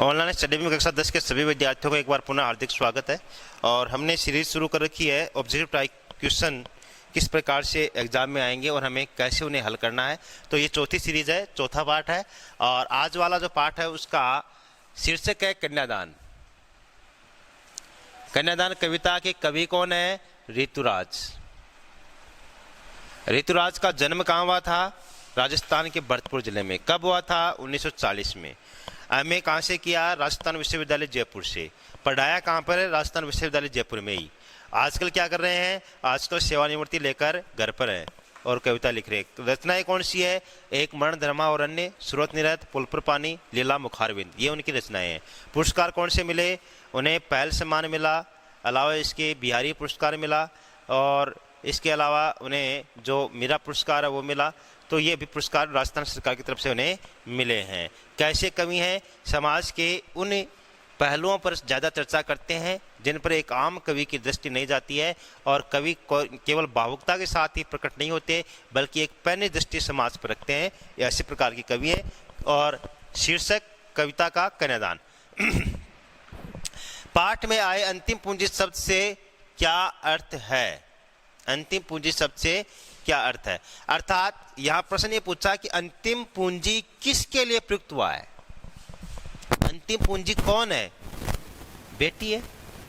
Online study में कक्षा 10 के सभी विद्यार्थियों को एक बार पुनः हार्दिक स्वागत है। और हमने सीरीज शुरू कर रखी है ऑब्जेक्टिव टाइप क्वेश्चन किस प्रकार से एग्जाम में आएंगे और हमें कैसे उन्हें हल करना है। तो ये चौथी सीरीज है, चौथा पार्ट है। और आज वाला जो पार्ट है उसका शीर्षक है कन्यादान। कन्यादान कविता के कवि कौन है? ऋतुराज। ऋतुराज का जन्म कहाँ हुआ था? राजस्थान के भरतपुर जिले में। कब हुआ था? 1940 में। एमए कहाँ से किया? राजस्थान विश्वविद्यालय जयपुर से। पढ़ाया कहाँ पर है? राजस्थान विश्वविद्यालय जयपुर में ही। आजकल क्या कर रहे हैं? आजकल सेवानिवृत्ति लेकर घर पर हैं और कविता लिख रहे हैं। रचनाएं कौन सी है? एक मरण धर्मा और अन्य, स्रोत निरत, पुल पर पानी, लीला मुखारविंद, ये उनकी रचनाएं हैं। पुरस्कार कौन से मिले? उन्हें पहल सम्मान मिला, अलावा इसके बिहारी पुरस्कार मिला और इसके अलावा उन्हें जो मीरा पुरस्कार है वो मिला। तो ये भी पुरस्कार राजस्थान सरकार की तरफ से उन्हें मिले हैं। कैसे कवि हैं? समाज के उन पहलुओं पर ज़्यादा चर्चा करते हैं जिन पर एक आम कवि की दृष्टि नहीं जाती है। और कवि केवल भावुकता के साथ ही प्रकट नहीं होते बल्कि एक पैनी दृष्टि समाज पर रखते हैं। ऐसे प्रकार की कवि हैं। और शीर्षक कविता का कन्यादान। पाठ में आए अंतिम पूंजी शब्द से क्या अर्थ है? अंतिम पूंजी शब्द से क्या अर्थ है? अर्थात यहां प्रश्न ये पूछा कि अंतिम पूंजी किसके लिए प्रयुक्त हुआ है? अंतिम पूंजी कौन है? बेटी है,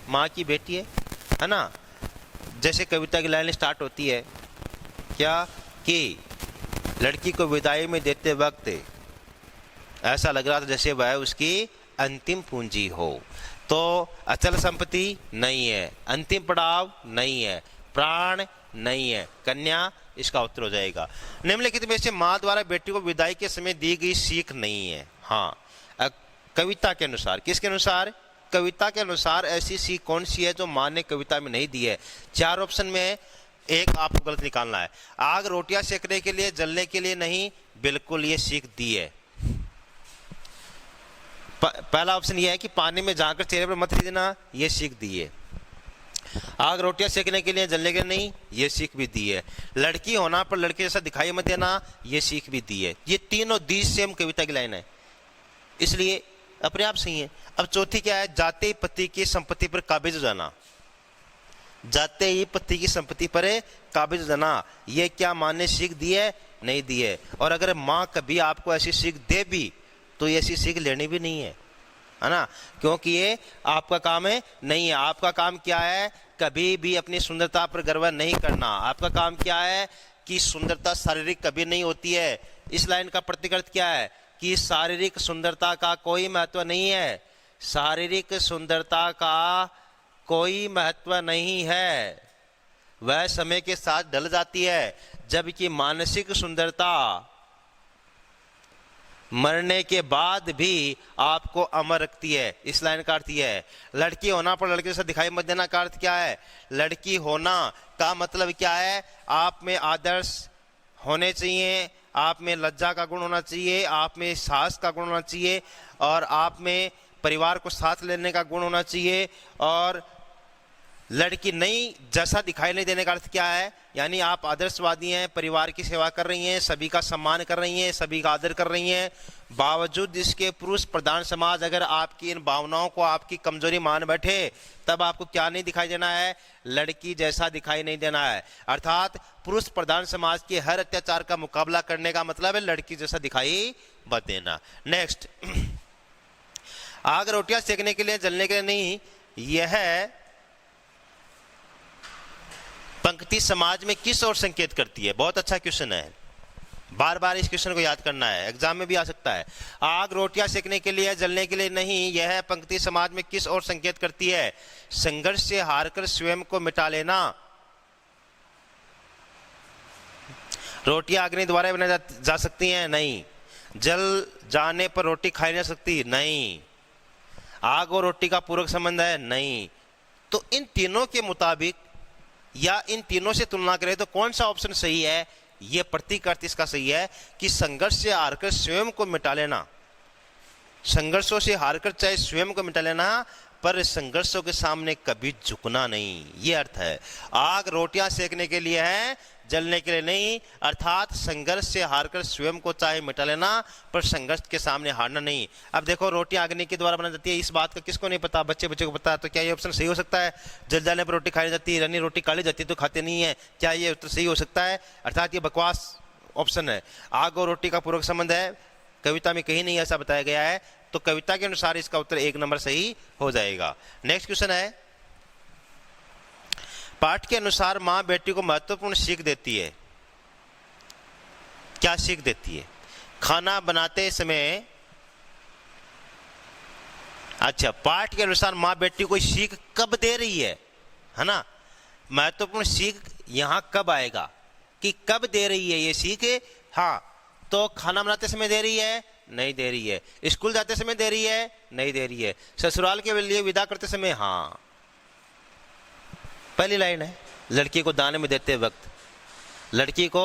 माँ की बेटी है ना। जैसे कविता की लाइन स्टार्ट होती है क्या कि लड़की को विदाई में देते वक्त ऐसा लग रहा था जैसे वह उसकी अंतिम पूंजी हो। तो अचल संपत्ति नहीं है, अंतिम पड़ाव नहीं है, प्राण नहीं है, कन्या इसका उत्तर हो जाएगा। निम्नलिखित में से माँ द्वारा बेटी को विदाई के समय दी गई सीख नहीं है। हाँ, कविता के अनुसार। किसके अनुसार? कविता के अनुसार ऐसी सीख कौन सी है जो माँ ने कविता में नहीं दी है? चार ऑप्शन में एक आपको गलत निकालना है। आग रोटियां सेकने के लिए, जलने के लिए नहीं, बिल्कुल ये सीख दी है। पहला ऑप्शन ये है कि पानी में जाकर चेहरे पर मत देना, ये सीख दी है। आग रोटियां सेकने के लिए, जलने के लिए नहीं, ये सीख भी दी है। लड़की होना पर लड़के जैसा दिखाई मत देना, ये सीख भी दी है। ये तीनों दी सेम कविता की लाइन है, इसलिए अपने आप सही है। अब चौथी क्या है? जाते ही पति की संपत्ति पर काबिज हो जाना। जाते ही पति की संपत्ति पर काबिज हो जाना, ये क्या माँ ने सीख दी है? नहीं दी है। और अगर माँ कभी आपको ऐसी सीख दे भी तो ऐसी सीख लेनी भी नहीं है ना, क्योंकि ये आपका काम है नहीं है। आपका काम क्या है? कभी भी अपनी सुंदरता पर गर्व नहीं करना। आपका काम क्या है कि सुंदरता शारीरिक कभी नहीं होती है। इस लाइन का प्रतिकृत क्या है कि शारीरिक सुंदरता का कोई महत्व नहीं है। शारीरिक सुंदरता का कोई महत्व नहीं है, वह समय के साथ ढल जाती है। जबकि मानसिक सुंदरता मरने के बाद भी आपको अमर रखती है। इस लाइन का अर्थ यह है। लड़की होना पर लड़के से दिखाई मत देना का अर्थ क्या है? लड़की होना का मतलब क्या है? आप में आदर्श होने चाहिए, आप में लज्जा का गुण होना चाहिए, आप में साहस का गुण होना चाहिए और आप में परिवार को साथ लेने का गुण होना चाहिए। और लड़की नहीं जैसा दिखाई नहीं देने का अर्थ क्या है? यानी आप आदर्शवादी हैं, परिवार की सेवा कर रही हैं, सभी का सम्मान कर रही हैं, सभी का आदर कर रही हैं। बावजूद इसके पुरुष प्रधान समाज अगर आपकी इन भावनाओं को आपकी कमजोरी मान बैठे तब आपको क्या नहीं दिखाई देना है? लड़की जैसा दिखाई नहीं देना है। अर्थात पुरुष प्रधान समाज के हर अत्याचार का मुकाबला करने का मतलब है लड़की जैसा दिखाई मत देना। नेक्स्ट, आग रोटियां सेकने के लिए, जलने के लिए नहीं, यह पंक्ति समाज में किस ओर संकेत करती है? बहुत अच्छा क्वेश्चन है, बार बार इस क्वेश्चन को याद करना है, एग्जाम में भी आ सकता है। आग रोटियां सेकने के लिए, जलने के लिए नहीं, यह पंक्ति समाज में किस ओर संकेत करती है? संघर्ष से हारकर स्वयं को मिटा लेना। रोटियां अग्नि द्वारा बनाई जा सकती हैं? नहीं। जल जाने पर रोटी खाई जा सकती? नहीं। आग और रोटी का पूरक संबंध है? नहीं। तो इन तीनों के मुताबिक या इन तीनों से तुलना करें तो कौन सा ऑप्शन सही है? यह प्रतीक अर्थ इसका सही है कि संघर्ष से हारकर स्वयं को मिटा लेना। संघर्षों से हारकर चाहे स्वयं को मिटा लेना, पर संघर्षों के सामने कभी झुकना नहीं, ये अर्थ है। आग रोटियां सेकने के लिए है, जलने के लिए नहीं, अर्थात संघर्ष से हारकर स्वयं को चाहे मिटा लेना पर संघर्ष के सामने हारना नहीं। अब देखो रोटी अग्नि के द्वारा बनाई जाती है, इस बात का किसको नहीं पता, बच्चे को पता है, तो क्या ये ऑप्शन सही हो सकता है? जल जाने पर रोटी खाई जाती है, रनी रोटी काली जाती है तो खाते नहीं है, क्या ये उत्तर सही हो सकता है? अर्थात ये बकवास ऑप्शन है। आग और रोटी का पूर्वक संबंध है, कविता में कहीं नहीं ऐसा बताया गया है, तो कविता के अनुसार इसका उत्तर 1 नंबर सही हो जाएगा। नेक्स्ट क्वेश्चन है, पाठ के अनुसार मां बेटी को महत्वपूर्ण सीख देती है, क्या सीख देती है? खाना बनाते समय, अच्छा, पाठ के अनुसार मां बेटी को सीख कब दे रही है ना? महत्वपूर्ण सीख यहां कब आएगा कि कब दे रही है ये सीख? हाँ, तो खाना बनाते समय दे रही है? नहीं दे रही है। स्कूल जाते समय दे रही है? नहीं दे रही है। ससुराल के लिए विदा करते समय? हाँ, पहली लाइन है, लड़की को दान में देते वक्त, लड़की को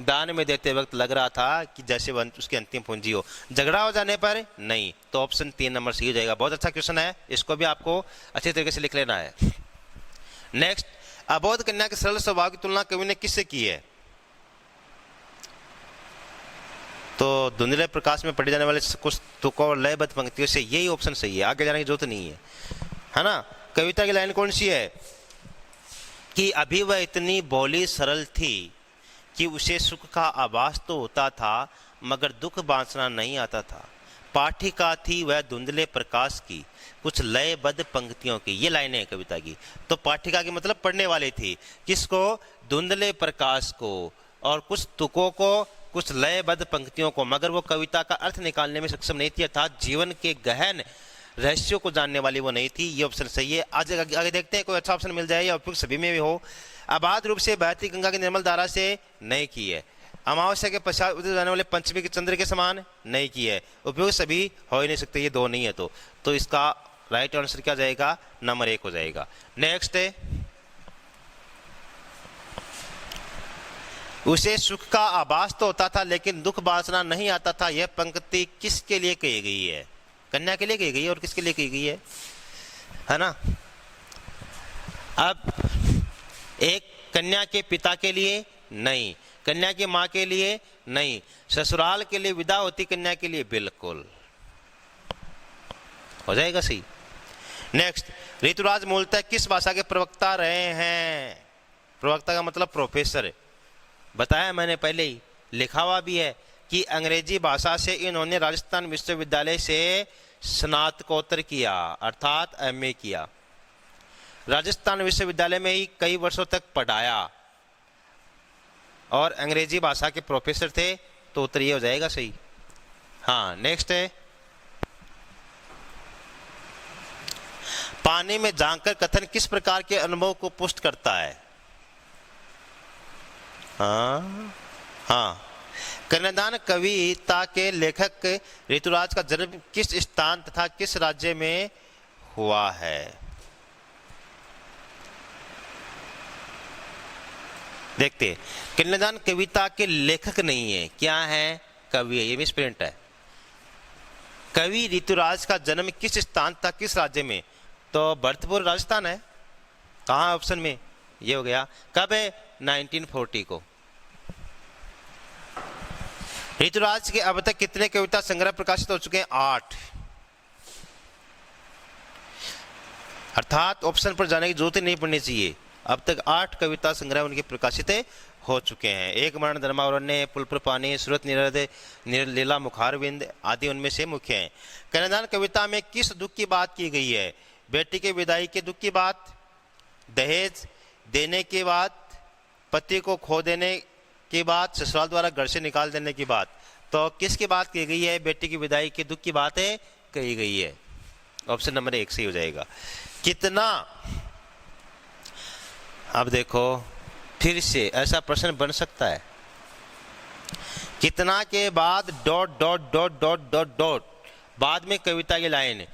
दान में देते वक्त लग रहा था कि जैसे उसकी अंतिम पूंजी हो। झगड़ा हो जाने पर? नहीं, तो ऑप्शन 3 नंबर सही हो जाएगा। बहुत अच्छा क्वेश्चन है, इसको भी आपको अच्छे तरीके से लिख लेना है। नेक्स्ट, अबोध कन्या के सरल स्वभाव की तुलना कवि ने किससे की है? तो धुंधले प्रकाश में पढ़े जाने वाले कुछ तुकों और लयबद्ध पंक्तियों से, यही ऑप्शन सही है, आगे जाने की जरूरत नहीं है ना? कविता की लाइन कौन सी है कि अभी वह इतनी भोली सरल थी कि उसे सुख का आभास तो होता था मगर दुख बांटना नहीं आता था। पाठिका थी वह धुंधले प्रकाश की, कुछ लयबद्ध पंक्तियों की। ये लाइनें हैं कविता की। तो पाठिका की मतलब पढ़ने वाली थी, किसको? धुंधले प्रकाश को, और कुछ तुकों को, कुछ लयबद्ध पंक्तियों को, मगर वो कविता का अर्थ निकालने में सक्षम नहीं थी, अर्थात जीवन के गहन रहस्यों को जानने वाली वो नहीं थी। ये ऑप्शन सही है। आज आगे देखते हैं कोई अच्छा ऑप्शन मिल जाए या उपयुक्त सभी में भी हो। अबाध रूप से बहती गंगा की निर्मल धारा से नहीं की है। अमावस्या के पश्चात उदय जाने वाले पंचमी के चंद्र के समान नहीं की है। उपयुक्त सभी हो ही नहीं सकते, ये दो नहीं है। तो इसका राइट आंसर क्या जाएगा? नंबर 1 हो जाएगा। नेक्स्ट है, उसे सुख का आभास तो होता था लेकिन दुख बांटना नहीं आता था। यह पंक्ति किसके लिए कही गई है? कन्या के लिए कही गई है और किसके लिए कही गई है ना? अब एक कन्या के पिता के लिए नहीं, कन्या की मां के लिए नहीं, ससुराल के लिए विदा होती कन्या के लिए बिल्कुल हो जाएगा सही। नेक्स्ट, ऋतुराज मूलतः किस भाषा के प्रवक्ता रहे हैं? प्रवक्ता का मतलब प्रोफेसर। बताया मैंने पहले ही, लिखा हुआ भी है कि अंग्रेजी भाषा से इन्होंने राजस्थान विश्वविद्यालय से स्नातकोत्तर किया, अर्थात एमए किया। राजस्थान विश्वविद्यालय में ही कई वर्षों तक पढ़ाया और अंग्रेजी भाषा के प्रोफेसर थे, तो उत्तर ये हो जाएगा सही। हाँ, नेक्स्ट है, पानी में झांककर कथन किस प्रकार के अनुभव को पुष्ट करता है? हाँ, कन्यादान कविता के लेखक ऋतुराज का जन्म किस स्थान तथा किस राज्य में हुआ है? देखते, कन्यादान कविता के लेखक नहीं है, क्या है? कवि है। ये मिसप्रिंट है। कवि ऋतुराज का जन्म किस स्थान तथा किस राज्य में? तो भरतपुर राजस्थान है। कहाँ ऑप्शन में? ये हो गया। कब है? 1940 को। ऋतुराज के अब तक कितने कविता संग्रह प्रकाशित हो चुके हैं? 8। अर्थात ऑप्शन पर जाने की जरूरत ही नहीं पड़नी चाहिए। अब तक 8 कविता संग्रह उनके प्रकाशित हो चुके हैं। एक मरण, धर्मावरण्य, पुलपुर पानी, सूरत निरद, लीला मुखारविंद आदि उनमें से मुख्य हैं। कन्यादान कविता में किस दुख की बात की गई है? बेटी के विदाई के दुख की बात, दहेज देने की बात, पति को खो देने की बात, ससुराल द्वारा घर से निकाल देने की बात। तो किसकी बात की गई है? बेटी की विदाई के दुख की बात है कही गई है। ऑप्शन नंबर 1 सही हो जाएगा। कितना, अब देखो फिर से ऐसा प्रश्न बन सकता है, कितना के बाद dot dot dot dot dot dot, बाद में कविता की लाइन।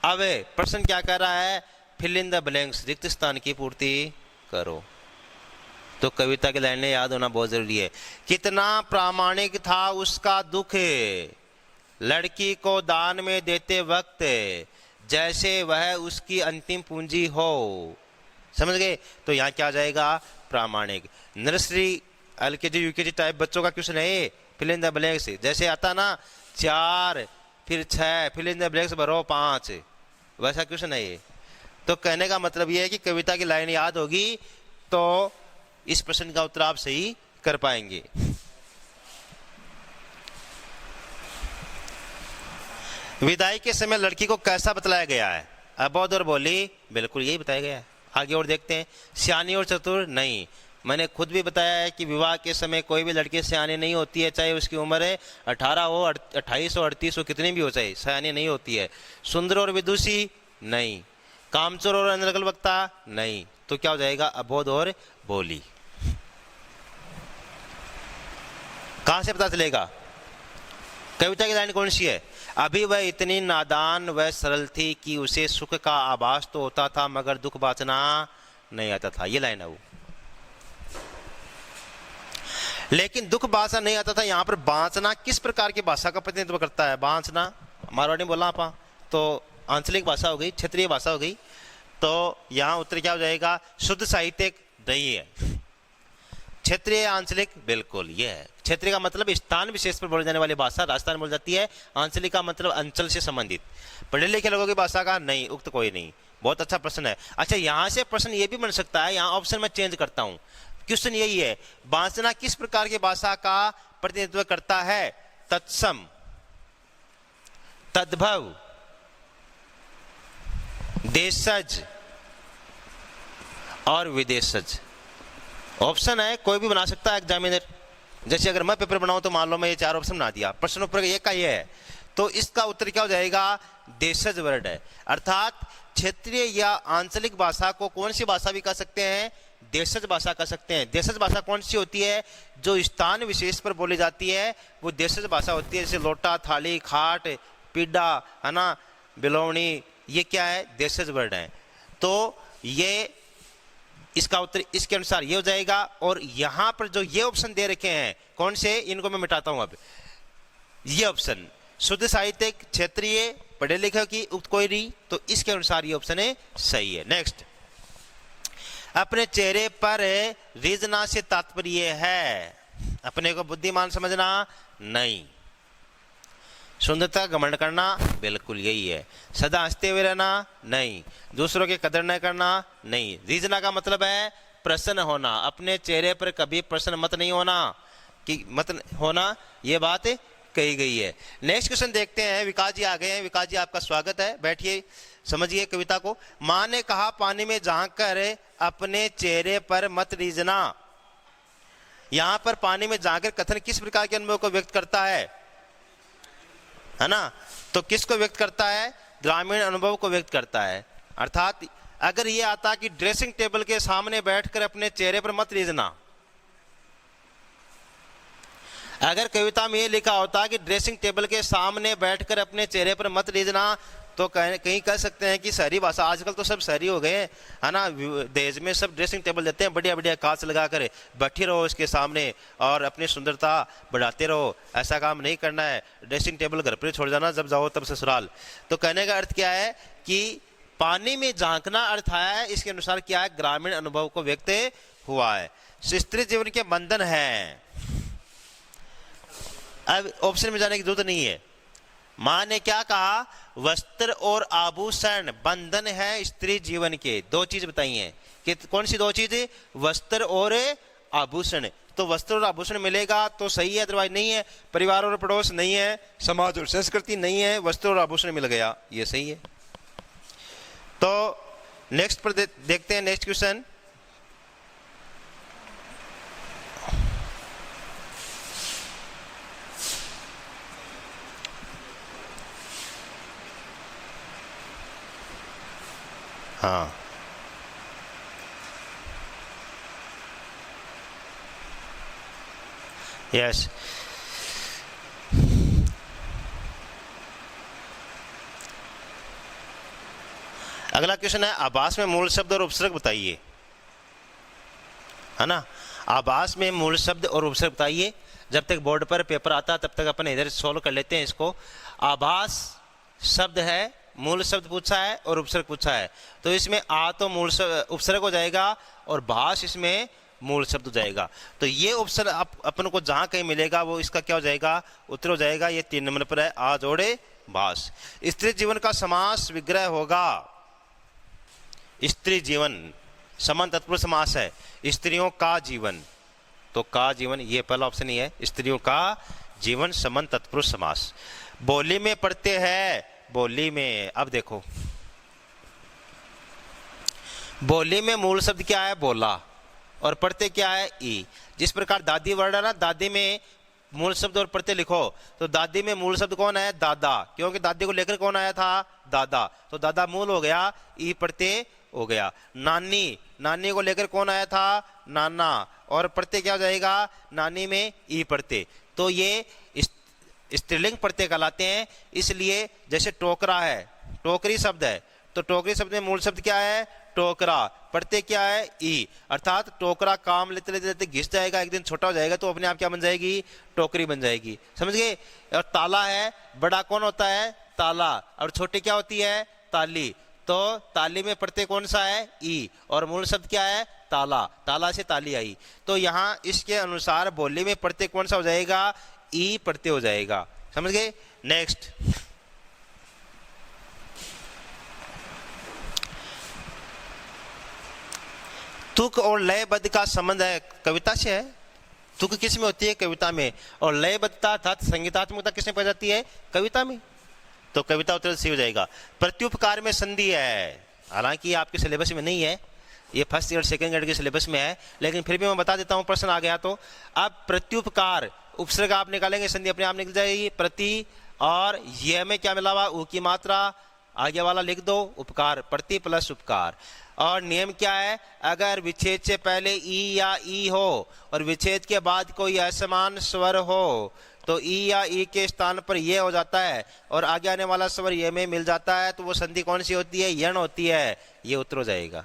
अब प्रश्न क्या कर रहा है? फिल इन द ब्लैंक्स, रिक्त स्थान की पूर्ति करो। तो कविता की लाइनें याद होना बहुत जरूरी है। कितना प्रामाणिक था उसका दुख, लड़की को दान में देते वक्त, जैसे वह उसकी अंतिम पूंजी हो। समझ गए? तो यहाँ क्या आ जाएगा? प्रामाणिक। नर्सरी, LKG UKG टाइप बच्चों का क्वेश्चन है ये, फिल इन द ब्लैंक्स। जैसे आता ना 4 फिर 6 फिल इन द ब्लैंक्स भरो 5, वैसा क्वेश्चन है ये। तो कहने का मतलब ये है कि कविता की लाइन याद होगी तो इस प्रश्न का उत्तर आप सही कर पाएंगे। विदाई के समय लड़की को कैसा बतलाया गया है? अबोध और बोली, बिल्कुल यही बताया गया है। आगे और देखते हैं। सियानी और चतुर, नहीं। मैंने खुद भी बताया है कि विवाह के समय कोई भी लड़की सियानी नहीं होती है, चाहे उसकी उम्र 18 हो, 28 हो, 38 हो, कितनी भी हो, चाहे सियानी नहीं होती है। सुंदर और विदुषी, नहीं। कामचोर और अनर्गल वक्ता, नहीं। तो क्या हो जाएगा? अबोध और बोली। कहां से पता चलेगा? कविता की लाइन कौन सी है? अभी वह इतनी नादान व सरल थी कि उसे सुख का आभास तो होता था मगर दुख बांचना नहीं आता था। ये लाइन है वो। लेकिन दुख बांचना नहीं आता था। यहां पर बांचना किस प्रकार की भाषा का प्रतिनिधित्व करता है? बांचना मारवाड़ी में बोला आप, तो आंचलिक भाषा हो गई, क्षेत्रीय भाषा हो गई। तो यहां उत्तर क्या हो जाएगा? शुद्ध साहित्यिक नहीं है। क्षेत्रीय आंचलिक, बिल्कुल ये है। क्षेत्रीय का मतलब स्थान विशेष पर बोली जाने वाली भाषा, राजस्थान में बोली जाती है। आंचलिक का मतलब अंचल से संबंधित। पढ़े लिखे लोगों की भाषा का नहीं, उक्त कोई नहीं। बहुत अच्छा प्रश्न है। अच्छा, यहां से प्रश्न ये भी बन सकता है, यहां ऑप्शन में चेंज करता हूं। क्वेश्चन यही है, बांसना किस प्रकार की भाषा का प्रतिनिधित्व करता है? तत्सम, तद्भव, देशज और विदेशज। ऑप्शन है, कोई भी बना सकता है एग्जामिनर। जैसे अगर मैं पेपर बनाऊं तो मान लो मैं ये 4 ऑप्शन बना दिया, प्रश्न ऊपर एक का ये है, तो इसका उत्तर क्या हो जाएगा? देशज वर्ड है। अर्थात क्षेत्रीय या आंचलिक भाषा को कौन सी भाषा भी कह सकते हैं? देशज भाषा कह सकते हैं। देशज भाषा कौन सी होती है? जो स्थान विशेष पर बोली जाती है वो देशज भाषा होती है। जैसे लोटा, थाली, खाट, पीढ़ा, है ना, बिलोवनी, ये क्या है? देशज वर्ड है। तो ये इसका उत्तर इसके अनुसार ये हो जाएगा। और यहां पर जो ये ऑप्शन दे रखे हैं, कौन से, इनको मैं मिटाता हूं अब। ये ऑप्शन शुद्ध साहित्यिक, क्षेत्रीय, पढ़े लिखे की उक्त कोई नहीं, तो इसके अनुसार ये ऑप्शन है सही है। नेक्स्ट, अपने चेहरे पर रिझना से तात्पर्य है अपने को बुद्धिमान समझना, नहीं। सुंदरता घमंड करना, बिल्कुल यही है। सदा हंसते हुए रहना, नहीं। दूसरों की कदर न करना, नहीं। रीझना का मतलब है प्रसन्न होना। अपने चेहरे पर कभी प्रसन्न मत नहीं होना, कि मत होना, ये बात कही गई है। नेक्स्ट क्वेश्चन देखते हैं। विकास जी आ गए हैं। विकास जी आपका स्वागत है, बैठिए, समझिए कविता को। मां ने कहा पानी में झांक कर अपने चेहरे पर मत रीझना। यहां पर पानी में झांक कर कथन किस प्रकार के अनुभव को व्यक्त करता है ना? तो किसको व्यक्त करता है? ग्रामीण अनुभव को व्यक्त करता है। अर्थात अगर ये आता कि ड्रेसिंग टेबल के सामने बैठकर अपने चेहरे पर मत रीझना, अगर कविता में ये लिखा होता कि ड्रेसिंग टेबल के सामने बैठकर अपने चेहरे पर मत रीझना, तो कहीं कह सकते हैं कि शहरी भाषा, आजकल तो सब शहरी हो गए हैं, है ना, दहेज में सब ड्रेसिंग टेबल देते हैं, बढ़िया बढ़िया कांच लगाकर बैठे रहो इसके सामने और अपनी सुंदरता बढ़ाते रहो। ऐसा काम नहीं करना है। ड्रेसिंग टेबल घर पर छोड़ जाना, जब जाओ तब ससुराल। तो कहने का अर्थ क्या है कि पानी में झांकना अर्थ आया है, इसके अनुसार क्या है? ग्रामीण अनुभव को व्यक्त हुआ है। स्त्री जीवन के बंधन है। अब ऑप्शन में जाने की जरूरत नहीं है। मां ने क्या कहा? वस्त्र और आभूषण बंधन है स्त्री जीवन के। 2 चीज बताई हैं कि कौन सी 2 चीज? वस्त्र और आभूषण। तो वस्त्र और आभूषण मिलेगा तो सही है, अदरवाइज नहीं है। परिवार और पड़ोस नहीं है, समाज और संस्कृति नहीं है, वस्त्र और आभूषण मिल गया, ये सही है। तो नेक्स्ट पर देखते हैं। नेक्स्ट क्वेश्चन, हाँ, यस। अगला क्वेश्चन है, आभास में मूल शब्द और उपसर्ग बताइए, है ना। आभास में मूल शब्द और उपसर्ग बताइए। जब तक बोर्ड पर पेपर आता तब तक अपन इधर सोल्व कर लेते हैं इसको। आभास शब्द है मूल शब्द पूछा है और उपसर्ग पूछा है, तो इसमें आ तो मूल उपसर्ग हो जाएगा और भाष इसमें मूल शब्द हो जाएगा। तो ये उपसर्ग अपन को जहां कहीं मिलेगा वो इसका क्या हो जाएगा, उत्तर हो जाएगा। ये 3 नंबर पर है, आ जोड़े भाष। स्त्री जीवन का समास विग्रह होगा। स्त्री जीवन समान तत्पुरुष समास है, स्त्रियों का जीवन, तो का जीवन ये पहला ऑप्शन ही है, स्त्रियों का जीवन समान तत्पुरुष समास। बोली में पढ़ते हैं, बोली में, अब देखो बोली में मूल शब्द क्या है, बोला, और पढ़ते क्या है, ई। जिस प्रकार दादी वर्ड है ना, दादी में मूल शब्द और पढ़ते लिखो, तो दादी में मूल शब्द कौन है, दादा, क्योंकि दादी को लेकर कौन आया था, दादा, तो दादा मूल हो गया, ई पढ़ते हो गया। नानी, नानी को लेकर कौन आया था, नाना, और पढ़ते क्या हो जाएगा, नानी में ई पढ़ते, तो ये स्त्रीलिंग प्रत्यय कहलाते हैं। इसलिए जैसे टोकरा है, टोकरी शब्द है, तो टोकरी शब्द में मूल शब्द क्या है, टोकरा, पढ़ते क्या है, ई, अर्थात टोकरा काम लेते लेते लेते घिस जाएगा, एक दिन छोटा हो जाएगा तो अपने आप क्या बन जाएगी, टोकरी बन जाएगी, समझ गए। और ताला है, बड़ा कौन होता है, ताला, और छोटी क्या होती है, ताली, तो ताली में पढ़ते कौन सा है, ई, और मूल शब्द क्या है, ताला, ताला से ताली आई। तो यहाँ इसके अनुसार बोली में पढ़ते कौन सा हो जाएगा, ई पढ़ते हो जाएगा, समझ गए। नेक्स्ट, तुक और लयबद्ध का संबंध है, कविता से है। तुक किस में होती है, कविता में, और लयबद्धता अर्थात संगीतात्मकता किसमें पाई जाती है, कविता में, तो कविता उत्तर सी हो जाएगा। प्रत्युपकार में संधि है, हालांकि आपके सिलेबस में नहीं है, ये फर्स्ट ईयर सेकंड ईयर के सिलेबस में है, लेकिन फिर भी मैं बता देता हूं, प्रश्न आ गया तो। अब प्रत्युपकार, उपसर्ग आप निकालेंगे, संधि अपने आप निकल जाएगी, प्रति, और यह में क्या मिला हुआ, ऊ की मात्रा, आगे वाला लिख दो, उपकार, प्रति प्लस उपकार। और नियम क्या है, अगर विच्छेद से पहले ई या ई हो और विच्छेद के बाद कोई असमान स्वर हो तो ई या ई के स्थान पर ये हो जाता है और आगे आने वाला स्वर ये में मिल जाता है, तो वो संधि कौन सी होती है, यण होती है, ये उत्तर हो जाएगा।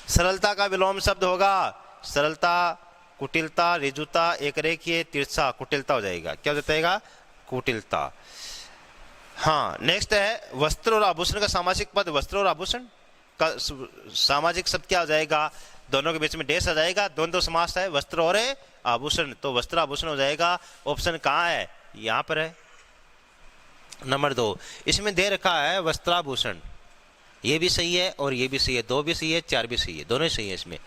सरलता का विलोम शब्द होगा, सरलता, कुटिलता, रिजुता, एक रेखीय, तिरछा, कुटिलता हो जाएगा, क्या हो जाएगा, कुटिलता। हाँ, नेक्स्ट है वस्त्र और आभूषण का सामासिक पद, वस्त्र और आभूषण का सामाजिक शब्द क्या हो जाएगा, दोनों के बीच में डेश आ जाएगा, द्वंद्व समास है, वस्त्र और आभूषण, तो वस्त्र आभूषण हो जाएगा। ऑप्शन कहाँ है, यहाँ पर है, नंबर 2, इसमें दे रखा है वस्त्राभूषण, ये भी सही है और ये भी सही है, 2 भी सही है, 4 भी सही है, दोनों ही सही है इसमें,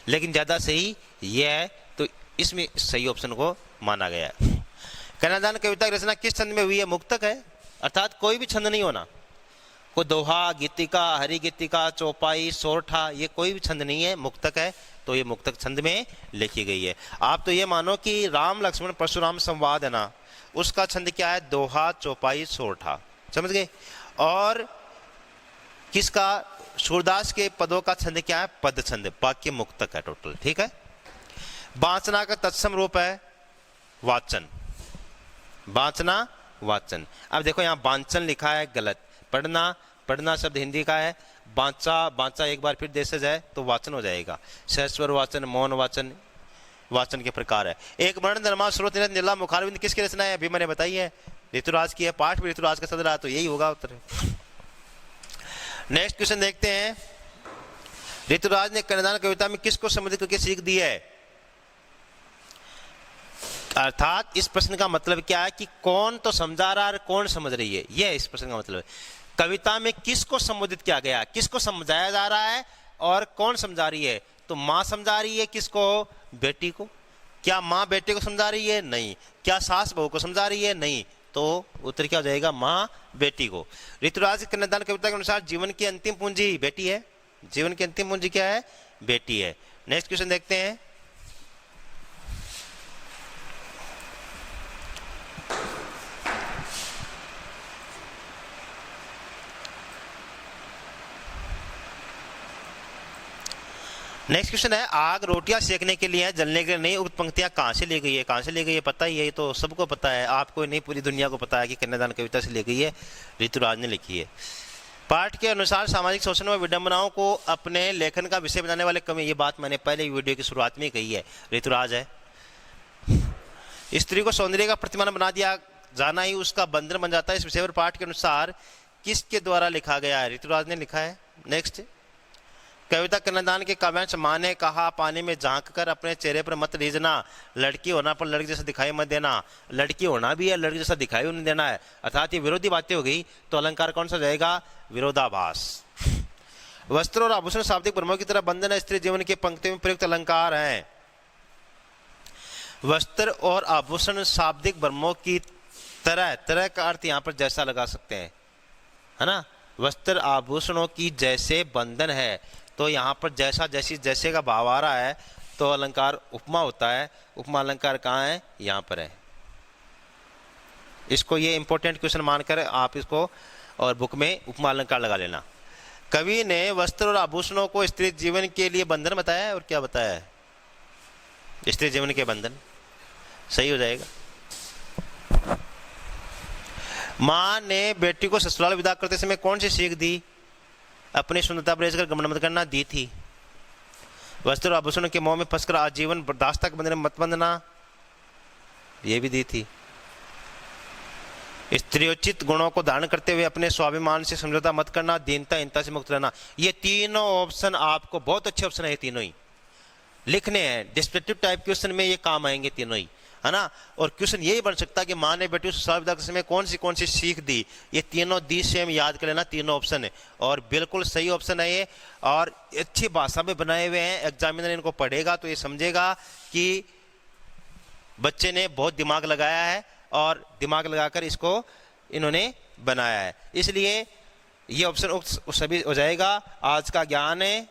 लेकिन ज्यादा सही ये है, तो इसमें सही ऑप्शन को माना गया है। कन्यादान कविता की रचना किस छंद में हुई है, मुक्तक है, अर्थात कोई भी छंद नहीं होना, कोई दोहा, गीतिका, हरि गीतिका, चौपाई, सोरठा, ये कोई भी छंद नहीं है, मुक्तक है, तो ये मुक्तक छंद में लिखी गई है। आप तो ये मानो कि राम लक्ष्मण परशुराम संवाद है ना, उसका छंद क्या है, दोहा, चौपाई, सोरठा, समझ गए। और किसका, सूरदास के पदों का छंद क्या है, पद छंद, वाक्य मुक्तक है टोटल, ठीक है। वाचना का तत्सम रूप है वाचन, वाचना, वाचन। अब देखो यहाँ वांचन लिखा है गलत, पढ़ना, पढ़ना शब्द हिंदी का है, बांचा, बांचा एक बार फिर देशज है तो वाचन हो जाएगा। सहस्वर वाचन, मौन वाचन, वाचन के प्रकार है। एक वर्ण धर्मा स्रोत निर्ला मुखारविंद किसकी रचना है, अभी मैंने बताई है, ऋतुराज की है, पाठ भी ऋतुराज का चल रहा है, तो यही होगा उत्तर। नेक्स्ट क्वेश्चन देखते हैं, ऋतुराज ने कन्यादान कविता में किसको संबोधित करके सीख दी है, अर्थात इस प्रश्न का मतलब क्या है कि कौन तो समझा रहा है और कौन समझ रही है, यह इस प्रश्न का मतलब है। कविता में किसको संबोधित किया गया, किसको समझाया जा रहा है और कौन समझा रही है, तो माँ समझा रही है किसको, बेटी को। क्या माँ बेटे को समझा रही है, नहीं। क्या सास बहू को समझा रही है, नहीं, तो उत्तर क्या हो जाएगा, माँ बेटी को। ऋतुराज कन्यादान कविता के अनुसार जीवन की अंतिम पूंजी बेटी है, जीवन की अंतिम पूंजी क्या है, बेटी है। नेक्स्ट क्वेश्चन देखते हैं, नेक्स्ट क्वेश्चन है, आग रोटियां सेकने के लिए है, जलने के लिए नहीं, उक्त पंक्तियां कहां से ली गई है, कहां से ली गई है पता ही है, ये तो सबको पता है, आपको नहीं पूरी दुनिया को पता है कि कन्यादान कविता से ली गई है, ऋतुराज ने लिखी है। पाठ के अनुसार सामाजिक शोषण व विडंबनाओं को अपने लेखन का विषय बनाने वाले कवि, ये बात मैंने पहले वीडियो की शुरुआत में कही है, ऋतुराज है। स्त्री को सौंदर्य का प्रतिमान बना दिया जाना ही उसका बंधन बन जाता है, इस विषय पर पाठ के अनुसार किसके द्वारा लिखा गया है? ऋतुराज ने लिखा है। नेक्स्ट, कविता कन्यादान के काव्यांश माँ ने कहा, पानी में झांक कर अपने चेहरे पर मत रीझना, लड़की होना पर लड़की जैसा दिखाई मत देना। लड़की होना भी है, लड़की जैसा दिखाई नहीं देना है, अर्थात ये विरोधी बातें हो गई, तो अलंकार कौन सा जाएगा? विरोधाभास। वस्त्र और आभूषण शाब्दिक ब्रह्मों की तरह बंधन है, स्त्री जीवन की पंक्ति में प्रयुक्त अलंकार हैं। वस्त्र और आभूषण शाब्दिक ब्रह्मों की तरह, तरह का अर्थ यहाँ पर जैसा लगा सकते हैं, है ना। वस्त्र आभूषणों की जैसे बंधन है, तो यहाँ पर जैसा, जैसी, जैसे का भाव आ रहा है, तो अलंकार उपमा होता है। उपमा अलंकार कहाँ है? यहाँ पर है। इसको ये इंपॉर्टेंट क्वेश्चन मानकर आप इसको और बुक में उपमा अलंकार लगा लेना। कवि ने वस्त्र और आभूषणों को स्त्री जीवन के लिए बंधन बताया है, और क्या बताया है? स्त्री जीवन के बंधन, सही हो जाएगा। माँ ने बेटी को ससुराल विदा करते समय कौन सी सीख दी? अपनी सुंदरता पर कर गमन मत करना दी थी। वस्त्र और आभूषणों के मोह में फंसकर आजीवन बर्दाश्त तक बंधन मत बंधना, ये भी दी थी। स्त्रियोचित गुणों को धारण करते हुए अपने स्वाभिमान से समझौता मत करना, दीनता हिंता से मुक्त रहना। ये तीनों ऑप्शन आपको बहुत अच्छे ऑप्शन है, तीनों ही लिखने हैं। डिस्क्रिप्टिव टाइप क्वेश्चन में ये काम आएंगे तीनों ही, है ना। और क्वेश्चन यही बन सकता है कि माँ ने बेटी ससुराल विदा करते समय कौन सी सीख दी। ये तीनों दी सेम याद कर लेना, तीनों ऑप्शन है, और बिल्कुल सही ऑप्शन है ये, और अच्छी भाषा में बनाए हुए हैं। एग्जामिनर इनको पढ़ेगा तो ये समझेगा कि बच्चे ने बहुत दिमाग लगाया है, और दिमाग लगाकर इसको इन्होंने बनाया है, इसलिए ये ऑप्शन उक्त सभी हो जाएगा। आज का ज्ञान है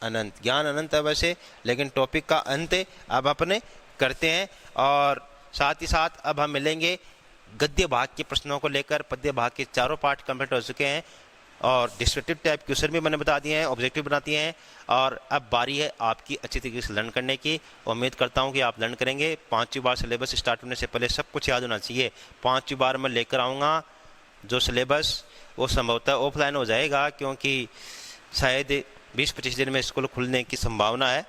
अनंत, ज्ञान अनंत है वैसे, लेकिन टॉपिक का अंत अब अपने करते हैं। और साथ ही साथ अब हम मिलेंगे गद्य भाग के प्रश्नों को लेकर। पद्य भाग के चारों पार्ट कंप्लीट हो चुके हैं, और डिस्क्रिप्टिव टाइप क्वेश्चन भी मैंने बता दिए हैं, ऑब्जेक्टिव बना दिए हैं, और अब बारी है आपकी अच्छी तरीके से लर्न करने की। उम्मीद करता हूं कि आप लर्न करेंगे। 5वीं बार सिलेबस स्टार्ट होने से पहले सब कुछ याद होना चाहिए। 5वीं बार मैं लेकर आऊँगा जो सिलेबस, वो संभवतः ऑफलाइन हो जाएगा, क्योंकि शायद 20-25 दिन में स्कूल खुलने की संभावना है।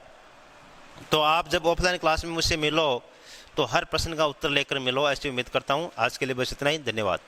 तो आप जब ऑफलाइन क्लास में मुझसे मिलो तो हर प्रश्न का उत्तर लेकर मिलो, ऐसी उम्मीद करता हूँ। आज के लिए बस इतना ही, धन्यवाद।